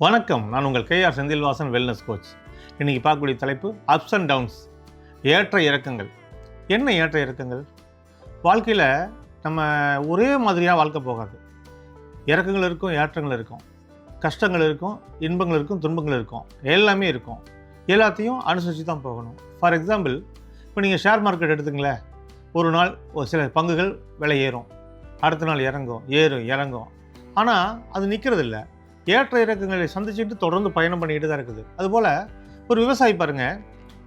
வணக்கம். நான் உங்கள் KR செந்தில்வாசன் வெல்னஸ் கோச். இன்றைக்கி பார்க்கக்கூடிய தலைப்பு அப்ஸ் அண்ட் டவுன்ஸ், ஏற்ற இறக்கங்கள். என்ன ஏற்ற இறக்கங்கள்? வாழ்க்கையில் நம்ம ஒரே மாதிரியாக வாழ்க்கை போகாது. இறக்கங்கள் இருக்கும், ஏற்றங்கள் இருக்கும், கஷ்டங்கள் இருக்கும், இன்பங்கள் இருக்கும், துன்பங்கள் இருக்கும், எல்லாமே இருக்கும். எல்லாத்தையும் அனுசரித்து தான் போகணும். ஃபார் எக்ஸாம்பிள், இப்போ நீங்கள் ஷேர் மார்க்கெட் எடுத்துங்களேன். ஒரு நாள் ஒரு சில பங்குகள் விலை ஏறும், அடுத்த நாள் இறங்கும். ஆனால் அது நிற்கிறது இல்லை. ஏற்ற இறக்கங்களை சந்திச்சுட்டு தொடர்ந்து பயணம் பண்ணிக்கிட்டு தான் இருக்குது. அதுபோல் ஒரு விவசாயி பாருங்கள்,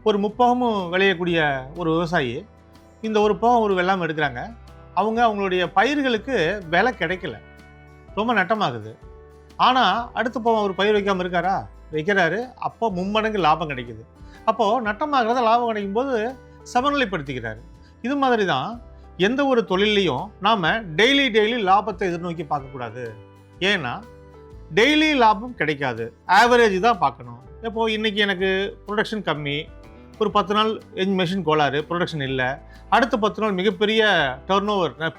ஒரு முப்பகமும் விளையக்கூடிய ஒரு விவசாயி இந்த ஒரு போகம் ஒரு வெள்ளாமை எடுக்கிறாங்க. அவங்களுடைய பயிர்களுக்கு விலை கிடைக்கல, ரொம்ப நட்டமாகுது. ஆனால் அடுத்த போகம் ஒரு பயிர் வைக்காமல் இருக்காரா? வைக்கிறாரு. அப்போ மும்மடங்கு லாபம் கிடைக்குது. அப்போது நட்டமாகிறத லாபம் கிடைக்கும் போது சமநிலைப்படுத்திக்கிறாரு. இது மாதிரி தான் எந்த ஒரு தொழிலையும் நாம் டெய்லி லாபத்தை எதிர்நோக்கி பார்க்கக்கூடாது. ஏன்னா டெய்லி லாபம் கிடைக்காது, ஆவரேஜ் தான் பார்க்கணும். இப்போது இன்றைக்கி எனக்கு ப்ரொடக்ஷன் கம்மி, ஒரு 10 நாள் மெஷின் கோளாறு, ப்ரொடக்ஷன் இல்லை. அடுத்த 10 நாள் மிகப்பெரிய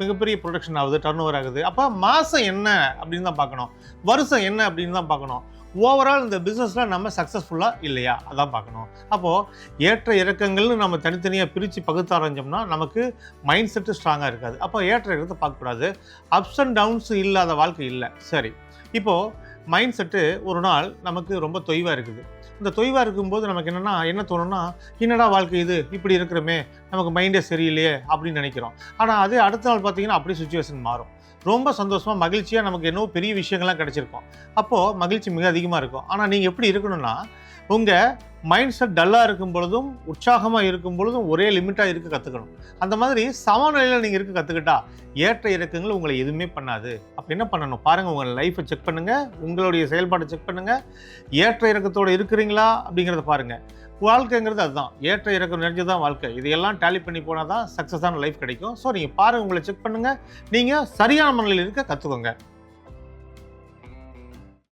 மிகப்பெரிய ப்ரொடக்ஷன் ஆகுது, டர்ன் ஆகுது. அப்போ மாதம் என்ன அப்படின்னு தான் பார்க்கணும், வருஷம் என்ன அப்படின்னு தான் பார்க்கணும். ஓவரால் இந்த பிஸ்னஸில் நம்ம சக்ஸஸ்ஃபுல்லாக இல்லையா அதான் பார்க்கணும். அப்போது ஏற்ற இறக்கங்கள்னு நம்ம தனித்தனியாக பிரித்து பகுத்தாரஞ்சோம்னா நமக்கு மைண்ட் செட்டு ஸ்ட்ராங்காக இருக்காது. அப்போ ஏற்ற இறக்கத்தை பார்க்கக்கூடாது. அப்ஸ் அண்ட் டவுன்ஸ் இல்லாத வாழ்க்கை இல்லை. சரி, இப்போது மைண்ட் செட்டு ஒரு நாள் நமக்கு ரொம்ப தொய்வாக இருக்குது. இந்த தொய்வாக இருக்கும்போது நமக்கு என்ன தோணும்னா, என்னடா வாழ்க்கை இது, இப்படி இருக்கிறோமே, நமக்கு மைண்டே சரியில்லையே அப்படின்னு நினைக்கிறோம். ஆனால் அதே அடுத்த நாள் பார்த்தீங்கன்னா அப்படியே சுச்சுவேஷன் மாறும். ரொம்ப சந்தோஷமாக மகிழ்ச்சியாக நமக்கு என்னவோ பெரிய விஷயங்கள்லாம் கிடச்சிருக்கும். அப்போது மகிழ்ச்சி மிக அதிகமாக இருக்கும். ஆனால் நீங்கள் எப்படி இருக்கணும்னா, உங்கள் மைண்ட் செட் டல்லாக இருக்கும் பொழுதும் உற்சாகமாக இருக்கும் பொழுதும் ஒரே லிமிட்டாக இருக்க கற்றுக்கணும். அந்த மாதிரி சமநிலையில் நீங்கள் இருக்க கற்றுக்கிட்டா ஏற்ற இறக்கங்கள் உங்களை எதுவுமே பண்ணாது. அப்போ என்ன பண்ணணும் பாருங்கள், உங்கள் லைஃப்பை செக் பண்ணுங்கள், உங்களுடைய செயல்பாட்டை செக் பண்ணுங்கள். ஏற்ற இறக்கத்தோடு இருக்கிறீங்களா அப்படிங்கிறத பாருங்கள். வாழ்க்கைங்கிறது அதுதான், ஏற்ற இறக்கம் நிறைஞ்சது தான் வாழ்க்கை. இதையெல்லாம் டேலி பண்ணி போனால் தான் சக்ஸஸான லைஃப் கிடைக்கும். ஸோ நீங்கள் பாருங்கள், உங்களை செக் பண்ணுங்கள், நீங்கள் சரியான மனநிலையில் இருக்க கற்றுக்கோங்க.